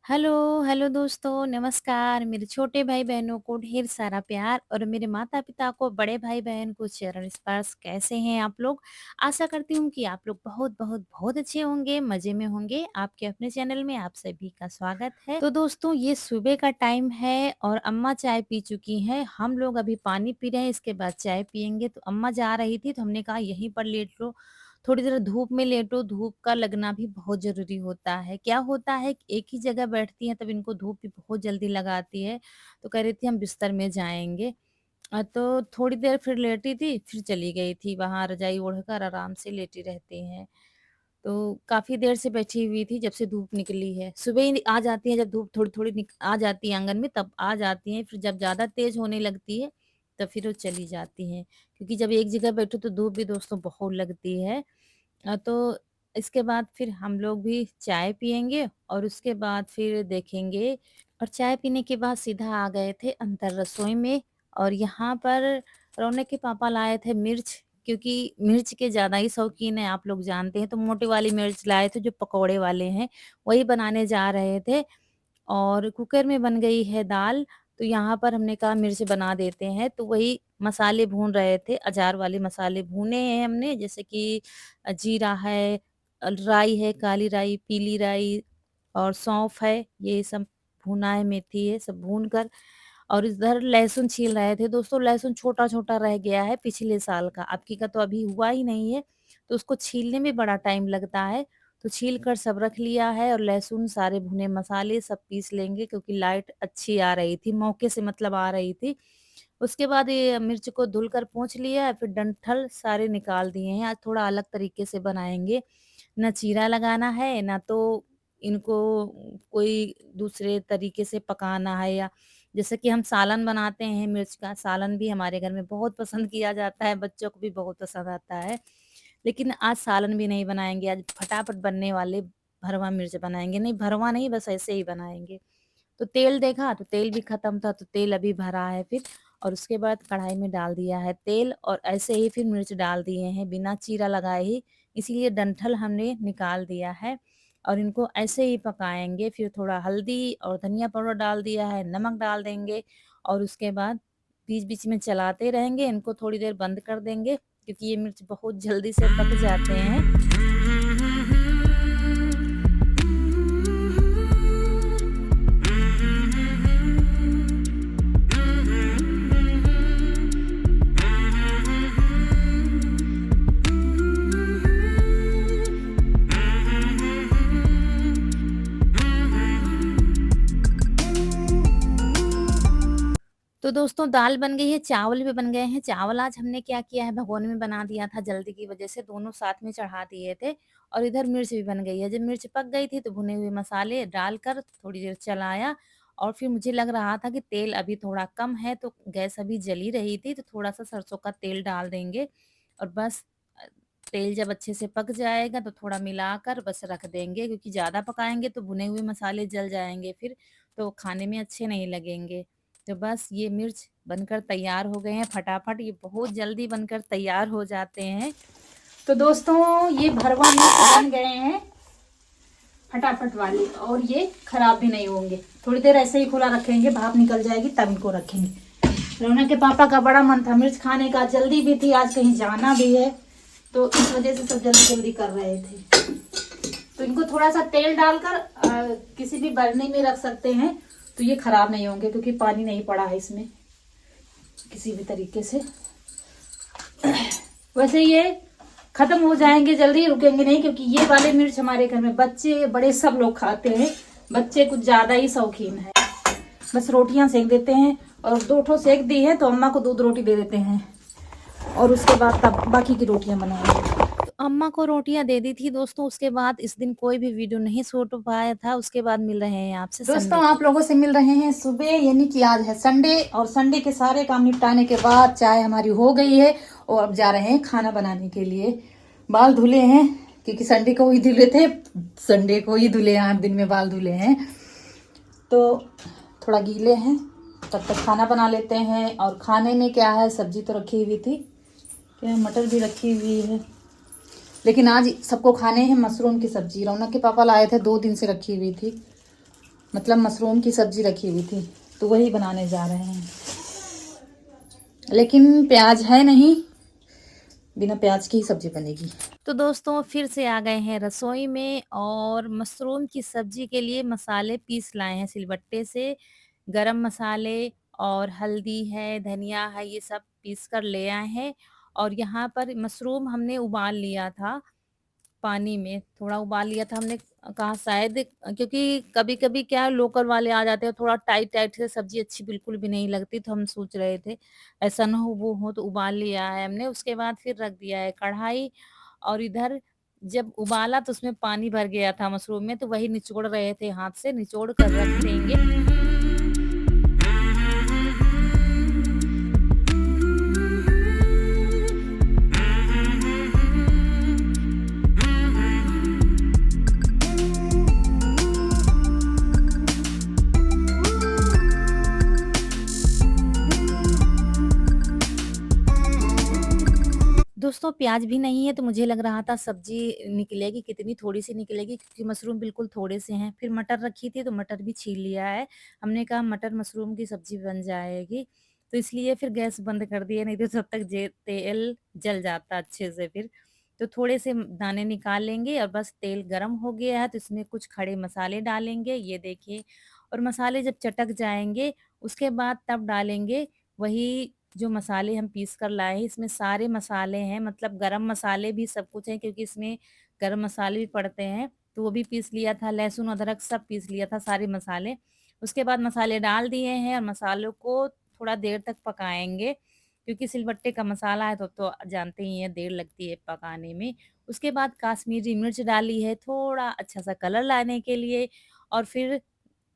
Hello, hello दोस्तों, नमस्कार। मेरे छोटे भाई-बहनों को ढेर सारा प्यार और मेरे माता-पिता को, बड़े भाई-बहन को चरण स्पर्श। कैसे हैं आप लोग? आशा करती हूँ कि आप लोग बहुत अच्छे होंगे, मज़े में होंगे। आपके अपने चैनल में आप सभी का स्वागत है। तो दोस्तों, ये सुबह का टाइम है और अम्मा चाय पी चुकी हैं। हम लोग अभी पानी पी रहे हैं, इसके बाद चाय पिएँगे। तो अम्मा जा रही थी, तो हमने कहा यहीं पर लेट लो। थोड़ी देर धूप में लेटो, धूप का लगना भी बहुत ज़रूरी होता है। क्या होता है कि एक ही जगह बैठती हैं तब इनको धूप भी बहुत जल्दी लगाती है, तो कह रही थी हम बिस्तर में जाएँगे। तो थोड़ी देर फिर लेटी थी, फिर चली गई थी वहाँ रज़ाई ओढ़कर आराम से लेटी रहती हैं। तो काफ़ी देर से बैठी हुई थी जब से धूप निकली है। सुबह ही आ जाती है जब धूप थोड़ी-थोड़ी आ जाती है आँगन में तब आ जाती हैं, फिर जब ज़्यादा तेज़ होने लगती है, तब फिर वो चली जाती हैं। क्योंकि जब एक जगह बैठो तो धूप भी दोस्तों बहुत लगती है। तो इसके बाद फिर हम लोग भी चाय पिएँगे और उसके बाद फिर देखेंगे और चाय पीने के बाद सीधा आ गए थे अंदर रसोई में और यहाँ पर रौनक के पापा लाए थे मिर्च क्योंकि मिर्च के ज़्यादा ही शौकीन हैं आप लोग जानते हैं, तो मोटी वाली मिर्च लाए थे जो पकौड़े वाले हैं, वही बनाने जा रहे थे। और कुकर में बन गई है दाल, तो यहाँ पर हमने कहा मिर्च बना देते हैं, तो वही मसाले भून रहे थे, अचार वाले मसाले भूने हैं हमने जैसे कि जीरा है, राई है, काली राई, पीली राई और सौंफ है, ये सब भुना है, मेथी है, सब भून कर और इधर लहसुन छील रहे थे। दोस्तों लहसुन छोटा-छोटा रह गया है पिछले साल का, अबकी का तो अभी हुआ ही नहीं है, तो उसको छीलने में बड़ा टाइम लगता है। तो छील कर सब रख लिया है और लहसुन, सारे भुने मसाले सब पीस लेंगे क्योंकि लाइट अच्छी आ रही थी, मौके से मतलब आ रही थी। उसके बाद ये मिर्च को धुलकर पोंछ लिया है, फिर डंठल सारे निकाल दिए हैं। आज थोड़ा अलग तरीके से बनाएँगे, ना चीरा लगाना है, ना तो इनको कोई दूसरे तरीके से पकाना है या जैसे कि हम सालन बनाते हैं मिर्च का, सालन भी हमारे घर में बहुत पसंद किया जाता है, बच्चों को भी बहुत पसंद आता है। लेकिन आज सालन भी नहीं बनाएँगे, आज फटाफट बनने वाले भरवा मिर्च बनाएँगे, नहीं भरवा नहीं बस ऐसे ही बनाएँगे। तो तेल देखा तो तेल भी खत्म था, तो तेल अभी भरा है फिर और उसके बाद कढ़ाई में डाल दिया है तेल और ऐसे ही फिर मिर्च डाल दिए हैं बिना चीरा लगाए ही, इसीलिए डंठल हमने निकाल दिया है और इनको ऐसे ही पकाएँगे। फिर थोड़ा हल्दी और धनिया पाउडर डाल दिया है, नमक डाल देंगे और उसके बाद बीच-बीच में चलाते रहेंगे, इनको थोड़ी देर बंद कर देंगे क्योंकि ये मिर्च बहुत जल्दी से पक जाते हैं। तो दोस्तों दाल बन गई है, चावल भी बन गए हैं। चावल आज हमने क्या किया है भगोने में बना दिया था जल्दी की वज़ह से, दोनों साथ में चढ़ा दिए थे और इधर मिर्च भी बन गई है। जब मिर्च पक गई थी तो भुने हुए मसाले डालकर थोड़ी देर चलाया और फिर मुझे लग रहा था कि तेल अभी थोड़ा कम है तो गैस अभी जल ही रही थी तो थोड़ा-सा सरसों का तेल डाल देंगे और बस तेल जब अच्छे से पक जाएगा तो थोड़ा मिलाकर बस रख देंगे क्योंकि ज़्यादा पकाएँगे तो भुने हुए मसाले जल जाएँगे फिर, तो खाने में अच्छे नहीं लगेंगे। तो बस ये मिर्च बनकर तैयार हो गए हैं फटाफट, ये बहुत जल्दी बनकर तैयार हो जाते हैं। तो दोस्तों ये भरवा मिर्च बन गए हैं फटाफट वाले और ये खराब भी नहीं होंगे। थोड़ी देर ऐसे ही खुला रखेंगे, भाप निकल जाएगी तब इनको रखेंगे। रौनक के पापा का बड़ा मन था मिर्च खाने का, जल्दी भी थी, आज कहीं जाना भी है, तो इस वजह से सब जल्दी जल्दी कर रहे थे। तो इनको थोड़ा सा तेल डालकर किसी भी बरनी में रख सकते हैं, तो ये खराब नहीं होंगे क्योंकि पानी नहीं पड़ा है इसमें किसी भी तरीके से। वैसे ये खत्म हो जाएंगे जल्दी, रुकेंगे नहीं क्योंकि ये वाले मिर्च हमारे घर में बच्चे बड़े सब लोग खाते हैं, बच्चे कुछ ज्यादा ही शौकीन है। बस रोटियां सेक देते हैं और 2 ठो सेक दी है तो अम्मा को दूध रोटी दे देते हैं और उसके बाद तब बाकी की रोटियां बनाएंगे। तो अम्मा को रोटियां दे दी थी दोस्तों, उसके बाद इस दिन कोई भी वीडियो नहीं शूट हो पाया था, उसके बाद मिल रहे हैं आपसे दोस्तों, आप लोगों से मिल रहे हैं सुबह, यानी कि आज है संडे और संडे के सारे काम निपटाने के बाद चाय हमारी हो गई है और अब जा रहे हैं खाना बनाने के लिए। बाल धुले हैं क्योंकि संडे को ही धुले थे, संडे को ही धुले, 8 दिन में बाल धुले हैं तो थोड़ा गीले हैं। तब तक खाना बना लेते हैं और खाने में क्या है, सब्जी तो रखी हुई थी, क्या मटर भी रखी हुई है, लेकिन आज सबको खाने हैं मशरूम की सब्जी। रौनक के पापा लाए थे, 2 दिन से रखी हुई थी मतलब मशरूम की सब्जी रखी हुई थी, तो वही बनाने जा रहे हैं। लेकिन प्याज है नहीं, बिना प्याज की ही सब्जी बनेगी। तो दोस्तों फिर से आ गए हैं रसोई में और मशरूम की सब्जी के लिए मसाले पीस लाए हैं सिलबट्टे से। गरम मसाले और हल्दी है, धनिया है, ये सब पीस कर ले आए हैं। और यहाँ पर मशरूम हमने उबाल लिया था, पानी में थोड़ा उबाल लिया था हमने। कहा शायद, क्योंकि कभी-कभी क्या है लोकल वाले आ जाते हैं, थोड़ा टाइट-टाइट से सब्ज़ी अच्छी बिल्कुल भी नहीं लगती, तो हम सोच रहे थे ऐसा ना हो वो हो, तो उबाल लिया है हमने। उसके बाद फिर रख दिया है कढ़ाई, और इधर जब उबाला तो उसमें पानी भर गया था मशरूम में, तो वही निचोड़ रहे थे, हाथ से निचोड़ कर रख देंगे। दोस्तों प्याज भी नहीं है, तो मुझे लग रहा था सब्ज़ी निकलेगी कितनी, थोड़ी-सी निकलेगी, क्योंकि मशरूम बिल्कुल थोड़े से हैं। फिर मटर रखी थी, तो मटर भी छील लिया है। हमने कहा मटर मशरूम की सब्ज़ी बन जाएगी, तो इसलिए फिर गैस बंद कर दिया, नहीं तो तब तक जे तेल जल जाता अच्छे से फिर। तो थोड़े से दाने निकाल लेंगे, और बस तेल गरम हो गया है, तो इसमें कुछ खड़े मसाले डालेंगे, ये देखिए। और मसाले जब चटक जाएँगे, उसके बाद तब डालेंगे वही जो मसाले हम पीस कर लाए हैं। इसमें सारे मसाले हैं, मतलब गरम मसाले भी सब कुछ है, क्योंकि इसमें गरम मसाले भी पड़ते हैं, तो वो भी पीस लिया था, लहसुन, अदरक सब पीस लिया था, सारे मसाले। उसके बाद मसाले डाल दिए हैं, और मसालों को थोड़ा देर तक पकाएँगे, क्योंकि सिलबट्टे का मसाला है तो जानते ही हैं देर लगती है पकाने में। उसके बाद काश्मीरी मिर्च डाली है, थोड़ा अच्छा-सा कलर लाने के लिए, और फिर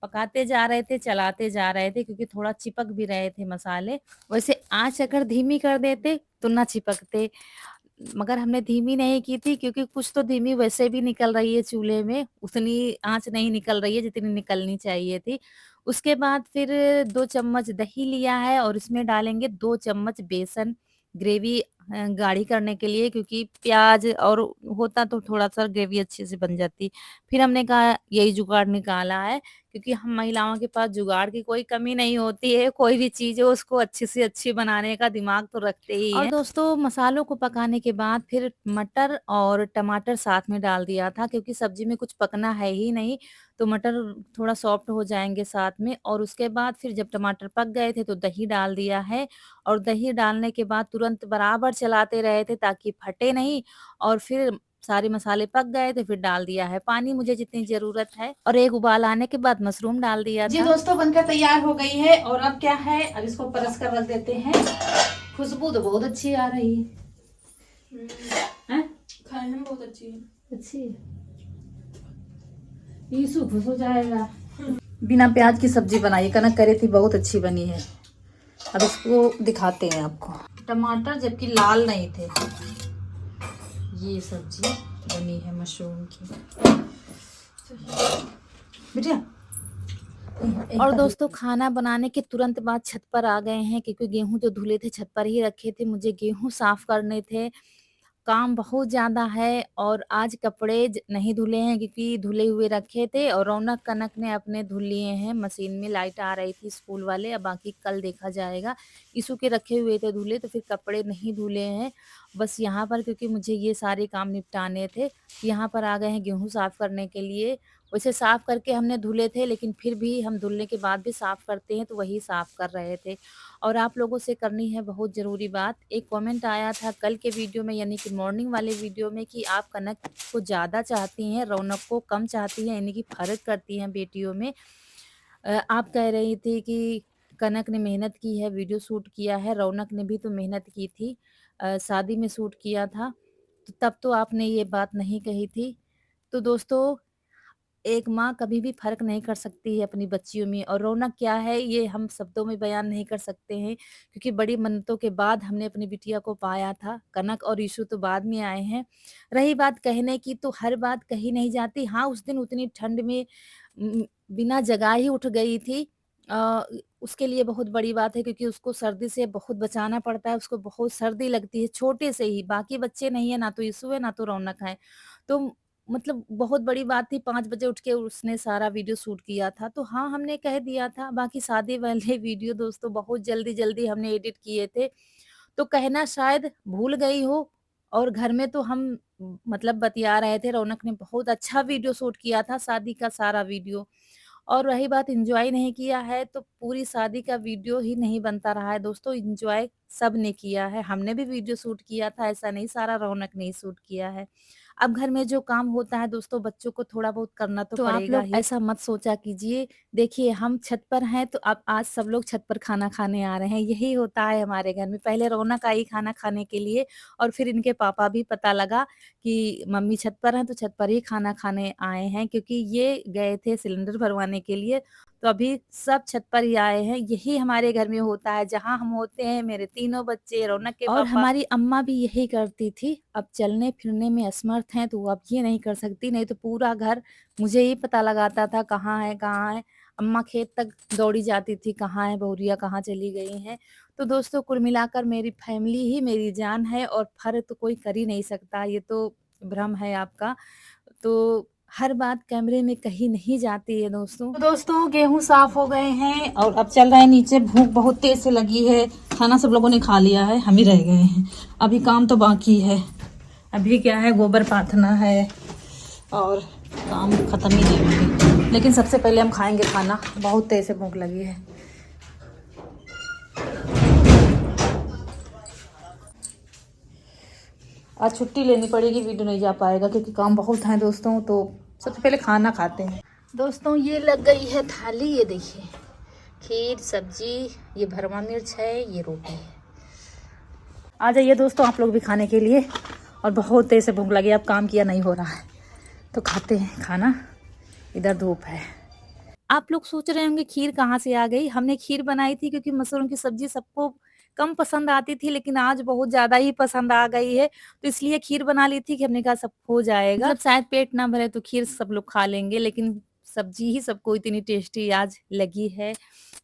पकाते जा रहे थे, चलाते जा रहे थे, क्योंकि थोड़ा चिपक भी रहे थे मसाले। वैसे आँच अगर धीमी कर देते तो ना चिपकते, मगर हमने धीमी नहीं की थी, क्योंकि कुछ तो धीमी वैसे भी निकल रही है चूल्हे में, उतनी आँच नहीं निकल रही है जितनी निकलनी चाहिए थी। उसके बाद फिर 2 चम्मच दही लिया है, और इसमें डालेंगे 2 चम्मच बेसन, ग्रेवी गाढ़ी करने के लिए, क्योंकि प्याज़ और होता तो थोड़ा-सा ग्रेवी अच्छे से बन जाती। फिर हमने कहा यही जुगाड़ निकाला है, क्योंकि हम महिलाओं के पास जुगाड़ की कोई कमी नहीं होती है, कोई भी चीज़ हो उसको अच्छी से अच्छी बनाने का दिमाग तो रखते ही हैं। और दोस्तों मसालों को पकाने के बाद फिर मटर और टमाटर साथ में डाल दिया था, क्योंकि सब्ज़ी में कुछ पकना है ही नहीं, तो मटर थोड़ा सॉफ्ट हो जाएँगे साथ में। और उसके बाद फिर जब टमाटर पक गए थे, तो दही डाल दिया है, और दही डालने के बाद तुरंत बराबर चलाते रहे थे ताकि फटे नहीं, और फिर सारे मसाले पक गए तो फिर डाल दिया है पानी मुझे जितनी ज़रूरत है, और एक उबाल आने के बाद मशरूम डाल दिया जी था। दोस्तों, बनकर तैयार हो गई है। और अब क्या है, अब इसको परस कर रख देते हैं। खुशबू तो बहुत अच्छी आ रही है। खाने में बहुत अच्छी है। अच्छी यीशु खुश हो जाएगा। बिना प्याज की सब्जी बनाई, कनक करी थी, बहुत अच्छी बनी है। अब इसको दिखाते हैं आपको। टमाटर जबकि लाल नहीं थे। ये सब्जी बनी है मशरूम की। बेटा और दोस्तों खाना बनाने के तुरंत बाद छत पर आ गए हैं, क्योंकि गेहूँ जो धुले थे छत पर ही रखे थे, मुझे गेहूँ साफ करने थे। काम बहुत ज़्यादा है, और आज कपड़े नहीं धुले हैं, क्योंकि धुले हुए रखे थे, और रौनक कनक ने अपने धुल लिए हैं मशीन में, लाइट आ रही थी स्कूल वाले, अब बाकी कल देखा जाएगा। ईशु के रखे हुए थे धुले, तो फिर कपड़े नहीं धुले हैं। बस यहाँ पर क्योंकि मुझे ये सारे काम निपटाने थे, यहाँ पर आ गए हैं गेहूँ साफ करने के लिए। वैसे साफ करके हमने धुले थे, लेकिन फिर भी हम धुलने के बाद भी साफ करते हैं, तो वही साफ कर रहे थे। और आप लोगों से करनी है बहुत ज़रूरी बात। एक कमेंट आया था कल के वीडियो में, यानी कि मॉर्निंग वाले वीडियो में, कि आप कनक को ज़्यादा चाहती हैं, रौनक को कम चाहती हैं, यानी कि फ़र्क करती हैं बेटियों में। आप कह रही थी कि कनक ने मेहनत की है, वीडियो शूट किया है, रौनक ने भी तो मेहनत की थी, शादी में शूट किया था, तो तब तो आपने ये बात नहीं कही थी। तो दोस्तों एक माँ कभी भी फ़र्क नहीं कर सकती है अपनी बच्चियों में, और रौनक क्या है ये हम शब्दों में बयान नहीं कर सकते हैं, क्योंकि बड़ी मिन्नतों के बाद हमने अपनी बिटिया को पाया था। कनक और ईशु तो बाद में आए हैं। रही बात कहने की, तो हर बात कही नहीं जाती। हाँ, उस दिन उतनी ठंड में बिना जगाए ही उठ गई थी। अ, उसके लिए बहुत बड़ी बात है, क्योंकि उसको सर्दी से बहुत बचाना पड़ता है, उसको बहुत सर्दी लगती है छोटे से ही, बाकी बच्चे नहीं है, ना तो ईशु है, ना तो रौनक है। तो मतलब बहुत बड़ी बात थी, 5 बजे उठ के उसने सारा वीडियो शूट किया था। तो हाँ, हमने कह दिया था। बाकी शादी वाले वीडियो दोस्तों बहुत जल्दी-जल्दी हमने एडिट किए थे। तो कहना शायद भूल गई हो, और घर में तो हम मतलब बतिया रहे थे, रौनक ने बहुत अच्छा वीडियो शूट किया था शादी का सारा वीडियो। और रही बात एन्जॉय नहीं किया है, तो पूरी शादी का वीडियो ही नहीं बनता रहा है दोस्तों, एन्जॉय सबने किया है। हमने भी वीडियो शूट किया था, ऐसा नहीं सारा रौनक ने ही शूट किया है। अब घर में जो काम होता है दोस्तों, बच्चों को थोड़ा बहुत करना तो आप पड़ेगा लोग ही। ऐसा मत सोचा कीजिए। देखिए हम छत पर हैं, तो अब आज सब लोग छत पर खाना खाने आ रहे हैं, यही होता है हमारे घर में। पहले रौनक आई खाना खाने के लिए, और फिर इनके पापा भी पता लगा कि मम्मी छत पर हैं, तो छत पर ही खाना खाने आए हैं, क्योंकि ये गए थे सिलेंडर भरवाने के लिए। तो अभी सब छत पर ही आए हैं, यही हमारे घर में होता है। जहाँ हम होते हैं, मेरे तीनों बच्चे, रौनक के और पापा, हमारी अम्मा भी यही करती थी। अब चलने-फिरने में असमर्थ हैं, तो वो अब ये नहीं कर सकती, नहीं तो पूरा घर मुझे ही पता लगाता था कहाँ है, कहाँ है। अम्मा खेत तक दौड़ी जाती थी, कहाँ है बहुरिया, कहाँ चली गई हैं। तो दोस्तों कुल मिलाकर मेरी फैमिली ही मेरी जान है, और फ़र्क तो कोई कर ही नहीं सकता, ये तो भ्रम है आपका। तो हर बात कैमरे में कही नहीं जाती है दोस्तों। तो दोस्तों गेहूं साफ हो गए हैं और अब चल रहे हैं नीचे। भूख बहुत तेज से लगी है। खाना सब लोगों ने खा लिया है, हम ही रह गए हैं। अभी काम तो बाकी है। अभी क्या है, गोबर पाथना है और काम खत्म ही नहीं होंगे। लेकिन सबसे पहले हम खाएंगे खाना, बहुत तेज से भूख लगी है। आज छुट्टी लेनी पड़ेगी, वीडियो नहीं जा पाएगा क्योंकि काम बहुत है दोस्तों। तो सबसे पहले खाना खाते हैं दोस्तों। ये लग गई है थाली, ये देखिए, खीर, सब्जी, ये भरवा मिर्च है, ये रोटी है। आ जाइए दोस्तों आप लोग भी खाने के लिए। और बहुत तेज से भूख लगी, अब काम किया नहीं हो रहा है तो खाते हैं खाना। इधर धूप है। आप लोग सोच रहे होंगे खीर कहाँ से आ गई? हमने खीर बनाई थी क्योंकि मशरूम की सब्ज़ी सबको कम पसंद आती थी, लेकिन आज बहुत ज़्यादा ही पसंद आ गई है, तो इसलिए खीर बना ली थी कि हमने कहा सब हो जाएगा। मतलब शायद पेट ना भरे तो खीर सब लोग खा लेंगे, लेकिन सब्ज़ी ही सबको इतनी टेस्टी आज लगी है।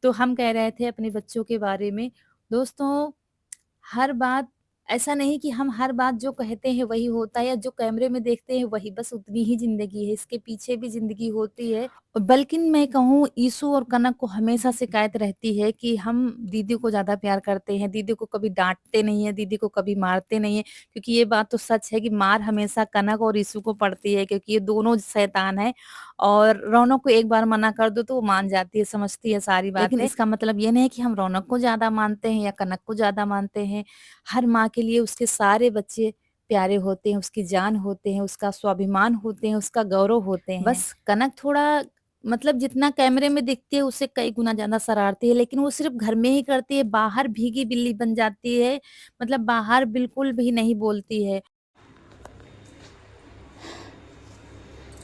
तो हम कह रहे थे अपने बच्चों के बारे में। दोस्तों, हर बात ऐसा नहीं कि हम हर बात जो कहते हैं वही होता है, या जो कैमरे में देखते हैं वही, बस उतनी ही ज़िंदगी है, इसके पीछे भी ज़िंदगी होती है। बल्कि मैं कहूँ ईशु और कनक को हमेशा शिकायत रहती है कि हम दीदी को ज़्यादा प्यार करते हैं, दीदी को कभी डाँटते नहीं हैं, दीदी को कभी मारते नहीं हैं, क्योंकि ये बात तो सच है कि मार हमेशा कनक और ईशु को पड़ती है, क्योंकि ये दोनों शैतान हैं। और रौनक को एक बार मना कर दो तो वो मान जाती है, समझती है सारी बातें। लेकिन इसका मतलब ये नहीं है कि हम रौनक को ज़्यादा मानते हैं या कनक को ज़्यादा मानते हैं। हर माँ के लिए उसके सारे बच्चे प्यारे होते हैं, उसकी जान होते हैं, उसका स्वाभिमान होते हैं, उसका गौरव होते हैं। बस कनक थोड़ा मतलब जितना कैमरे में दिखती है उससे कई गुना ज़्यादा शरारती है, लेकिन वो सिर्फ़ घर में ही करती है, बाहर भीगी बिल्ली बन जाती है, मतलब बाहर बिल्कुल भी नहीं बोलती है।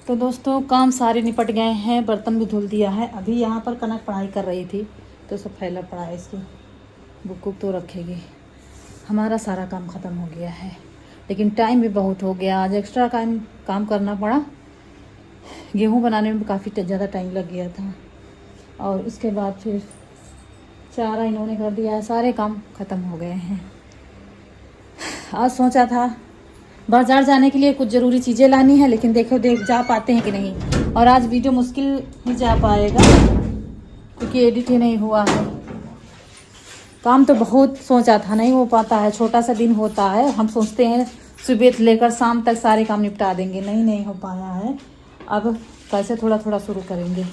तो दोस्तों काम सारे निपट गए हैं, बर्तन भी धुल दिया है। अभी यहाँ पर कनक पढ़ाई कर रही थी तो सब फैला पड़ा है, इसकी बुक तो रखेगी। हमारा सारा काम ख़त्म हो गया है, लेकिन टाइम भी बहुत हो गया। आज एक्स्ट्रा काम करना पड़ा। गेहूं बनाने में काफ़ी ज़्यादा टाइम लग गया था, और उसके बाद फिर चारा इन्होंने कर दिया है। सारे काम ख़त्म हो गए हैं। आज सोचा था बाज़ार जाने के लिए कुछ ज़रूरी चीज़ें लानी है, लेकिन देख जा पाते हैं कि नहीं। और आज वीडियो मुश्किल ही जा पाएगा क्योंकि एडिट ही नहीं हुआ है। काम तो बहुत सोचा था, नहीं हो पाता है, छोटा सा दिन होता है। हम सोचते हैं सुबह से लेकर शाम तक सारे काम निपटा देंगे, नहीं हो पाया है। अब कैसे थोड़ा थोड़ा शुरू करेंगे।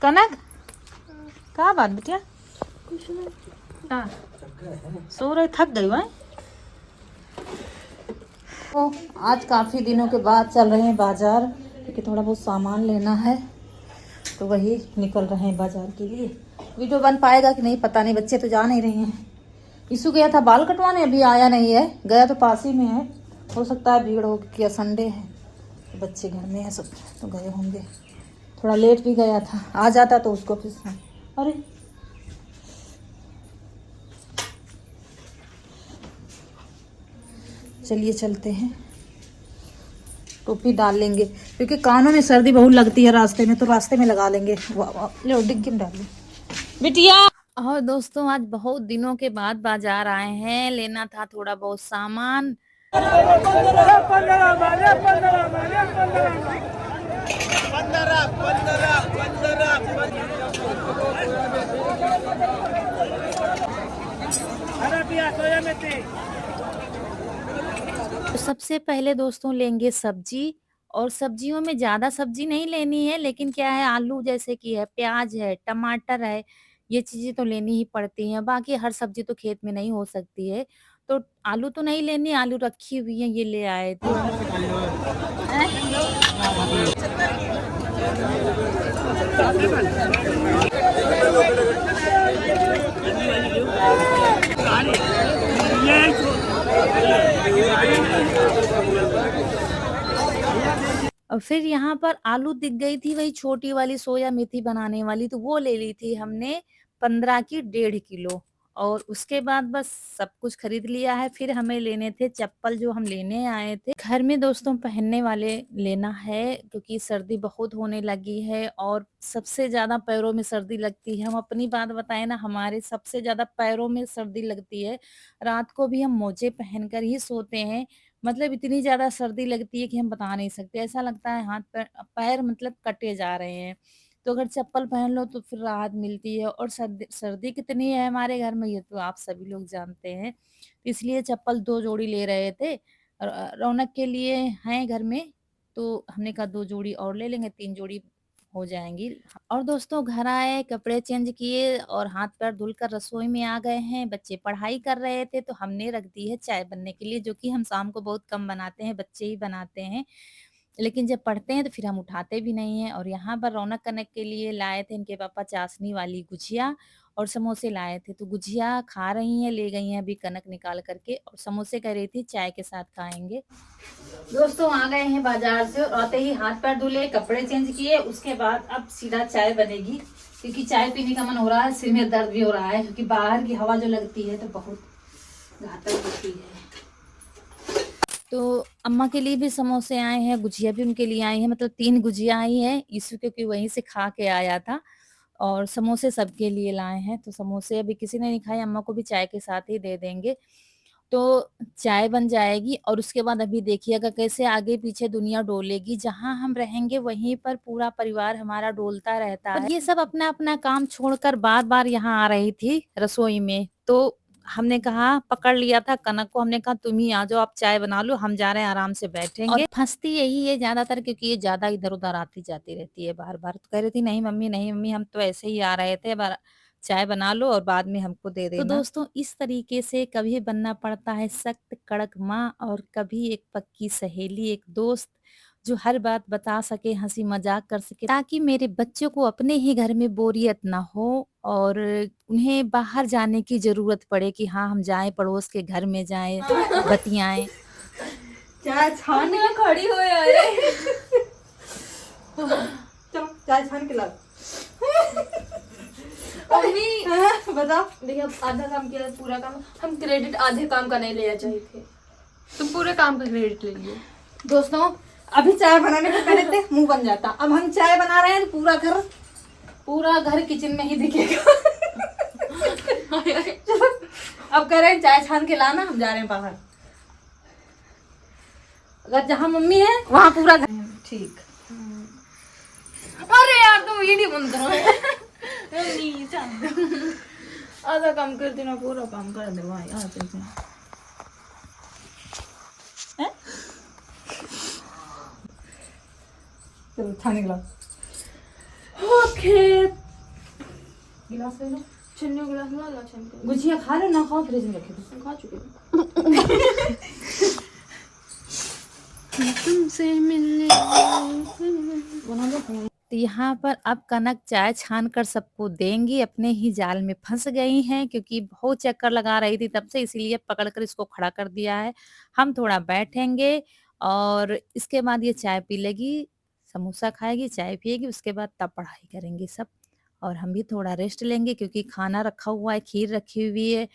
कनक क्या बात बेटिया, हाँ सो रहे, थक गई वह। तो आज काफ़ी दिनों के बाद चल रहे हैं बाज़ार, क्योंकि थोड़ा बहुत सामान लेना है, तो वही निकल रहे हैं बाज़ार के लिए। वीडियो बन पाएगा कि नहीं पता नहीं, बच्चे तो जा नहीं रहे हैं। ईशु गया था बाल कटवाने, अभी आया नहीं है, गया तो पास ही में है। हो सकता है भीड़ हो, क्योंकि संडे है तो बच्चे घर में हैं सब, तो गए होंगे। थोड़ा लेट भी गया था, आ जाता तो उसको फिर। अरे चलिए चलते हैं, टोपी डाल लेंगे क्योंकि कानों में सर्दी बहुत लगती है रास्ते में, तो रास्ते में लगा लेंगे। ले डिग्गी में डाल लें बिटिया। और दोस्तों आज बहुत दिनों के बाद बाजार आए हैं, लेना था थोड़ा बहुत सामान। तो सबसे पहले दोस्तों लेंगे सब्जी, और सब्जियों में ज़्यादा सब्जी नहीं लेनी है, लेकिन क्या है आलू जैसे कि है, प्याज है, टमाटर है, ये चीज़ें तो लेनी ही पड़ती हैं। बाकी हर सब्जी तो खेत में नहीं हो सकती है। तो आलू तो नहीं लेनी, आलू रखी हुई हैं, ये ले आए थे। और फिर यहाँ पर आलू दिख गई थी वही छोटी वाली सोया मेथी बनाने वाली, तो वो ले ली थी हमने 15 की 1.5 किलो। और उसके बाद बस सब कुछ खरीद लिया है। फिर हमें लेने थे चप्पल जो हम लेने आए थे। घर में दोस्तों पहनने वाले लेना है क्योंकि सर्दी बहुत होने लगी है और सबसे ज़्यादा पैरों में सर्दी लगती है। हम अपनी बात बताएँ ना, हमारे सबसे ज़्यादा पैरों में सर्दी लगती है। रात को भी हम मोजे पहनकर ही सोते हैं। मतलब इतनी ज़्यादा सर्दी लगती है कि हम बता नहीं सकते। ऐसा लगता है हाथ पैर पैर मतलब कटे जा रहे हैं। तो अगर चप्पल पहन लो तो फिर राहत मिलती है, और सर्दी सर्दी कितनी है हमारे घर में ये तो आप सभी लोग जानते हैं। इसलिए चप्पल 2 जोड़ी ले रहे थे। रौनक के लिए हैं घर में, तो हमने कहा 2 जोड़ी और ले लेंगे, 3 जोड़ी हो जाएँगी। और दोस्तों घर आए, कपड़े चेंज किए और हाथ-पैर धुलकर रसोई में आ गए हैं। बच्चे पढ़ाई कर रहे थे तो हमने रख दी है चाय बनने के लिए, जो कि हम शाम को बहुत कम बनाते हैं, बच्चे ही बनाते हैं। लेकिन जब पढ़ते हैं तो फिर हम उठाते भी नहीं हैं। और यहाँ पर रौनक करने के लिए लाए थे इनके पापा चाशनी वाली गुझिया और समोसे लाए थे। तो गुझिया खा रही हैं, ले गई हैं अभी कनक निकाल कर के, और समोसे कह रही थी चाय के साथ खाएँगे। दोस्तों आ गए हैं बाजार से और आते ही हाथ पैर धुले, कपड़े चेंज किए, उसके बाद अब सीधा चाय बनेगी क्योंकि चाय पीने का मन हो रहा है। सिर में दर्द भी हो रहा है क्योंकि बाहर की हवा जो लगती है तो बहुत घातक होती है। तो अम्मा के लिए भी समोसे आए हैं, गुजिया भी उनके लिए आई है, मतलब 3 गुजिया आई है, यीशु क्योंकि वहीं से खा के आया था। और समोसे सबके लिए लाए हैं, तो समोसे अभी किसी ने नहीं खाए, अम्मा को भी चाय के साथ ही दे देंगे। तो चाय बन जाएगी और उसके बाद अभी देखिएगा कैसे आगे-पीछे दुनिया डोलेगी, जहाँ हम रहेंगे वहीं पर पूरा परिवार हमारा डोलता रहता है। और ये सब अपना-अपना काम छोड़कर बार-बार यहाँ आ रही थी रसोई में, तो हमने कहा पकड़ लिया था कनक को, हमने कहा तुम ही आ जाओ, आप चाय बना लो, हम जा रहे हैं आराम से बैठेंगे। और फँसती यही है ज़्यादातर क्योंकि ये ज़्यादा इधर-उधर आती-जाती रहती है बार-बार। तो कह रही थी नहीं मम्मी हम तो ऐसे ही आ रहे थे, चाय बना लो और बाद में हमको दे देना। तो दोस्तों इस तरीके से कभी बनना पड़ता है सख्त कड़क माँ और कभी एक पक्की सहेली, एक दोस्त जो हर बात बता सके, हँसी मज़ाक कर सके, ताकि मेरे बच्चों को अपने ही घर में बोरियत ना हो और उन्हें बाहर जाने की ज़रूरत पड़े कि हाँ, हम जाएँ पड़ोस के घर में जाएँ, बतियाएँ। चाय छान के खड़ी हो यार। चलो चाय छान के लाओ। मम्मी बताओ। देखिए अब आधा काम किया, पूरा काम हम क्रेडिट आधे काम का नहीं लेना चाहिए थे। तुम पूरे काम का क्रेडिट ले लिए। दोस्तों अभी चाय बनाने को कह रहे थे मुंह बन जाता, अब हम चाय बना रहे हैं तो पूरा घर किचन में ही दिखेगा। चलो अब कह रहे हैं चाय छान के लाना, हम जा रहे हैं बाहर। अगर जहाँ मम्मी है वहाँ पूरा घर ठीक। अरे यार तुम वीडियो बंद करो। आधा काम कर देना, पूरा काम कर दे भाई। आ चलते हैं। चलो छाने के लाओ। ओके गिलास ले लो। छन्नी गिलास में ला छन के गुजिया खा लो ना खाओ, फ्रिज में रखे दो। खा चुके तुमसे मिलने बना लो। तो यहाँ पर अब कनक चाय छान कर सबको देंगी, अपने ही जाल में फँस गई हैं क्योंकि बहुत चक्कर लगा रही थी तब से, इसीलिए पकड़ कर इसको खड़ा कर दिया है। हम थोड़ा बैठेंगे और इसके बाद ये चाय पी लेगी, समोसा खाएगी, चाय पिएगी, उसके बाद तब पढ़ाई करेंगे सब। और हम भी थोड़ा रेस्ट लेंगे क्योंकि खाना रखा हुआ है, खीर रखी हुई है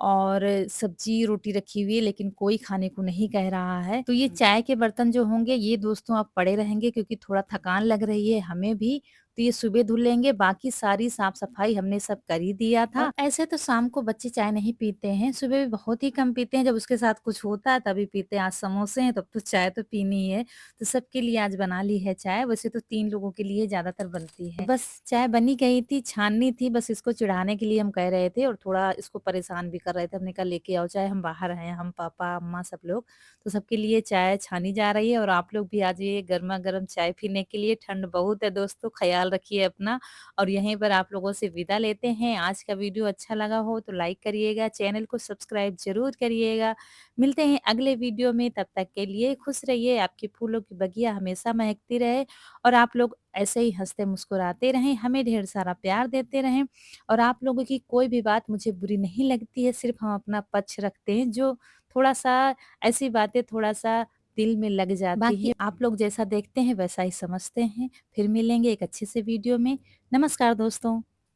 और सब्जी रोटी रखी हुई है, लेकिन कोई खाने को नहीं कह रहा है। तो ये चाय के बर्तन जो होंगे ये दोस्तों अब पड़े रहेंगे क्योंकि थोड़ा थकान लग रही है हमें भी, तो ये सुबह धुल लेंगे, बाकी सारी साफ-सफाई हमने सब कर ही दिया था। और ऐसे तो शाम को बच्चे चाय नहीं पीते हैं, सुबह भी बहुत ही कम पीते हैं, जब उसके साथ कुछ होता है तभी पीते हैं। आज समोसे हैं तब तो चाय तो पीनी ही है, तो सबके लिए आज बना ली है चाय। वैसे तो 3 लोगों के लिए ज़्यादातर बनती है। बस चाय बनी गई थी, छाननी थी, बस इसको चिढ़ाने के लिए हम कह रहे थे और थोड़ा इसको परेशान भी कर रहे थे। हमने कहा लेके आओ चाय, हम बाहर हैं, हम पापा, अम्मा सब लोग। तो सबके लिए चाय छानी जा रही है और आप लोग भी आ जाइए गरमा-गरम चाय पीने के लिए। ठंड बहुत है दोस्तों, ख़्याल रखिए अपना और यहीं पर आप लोगों से विदा लेते हैं। आज का वीडियो अच्छा लगा हो तो लाइक करिएगा, चैनल को सब्सक्राइब ज़रूर करिएगा। मिलते हैं अगले वीडियो में, तब तक के लिए खुश रहिए, आपकी फूलों की बगिया हमेशा महकती रहे और आप लोग ऐसे ही हँसते मुस्कुराते रहें, हमें ढेर सारा प्यार देते रहें और आप लोगों की कोई भी बात मुझे बुरी नहीं लगती है, सिर्फ़ हम अपना पक्ष रखते हैं, जो थोड़ा-सा ऐसी बातें थोड़ा-सा दिल में लग जाती बाकी हैं। आप लोग जैसा देखते हैं वैसा ही समझते हैं। फिर मिलेंगे एक अच्छे से वीडियो में। नमस्कार दोस्तों।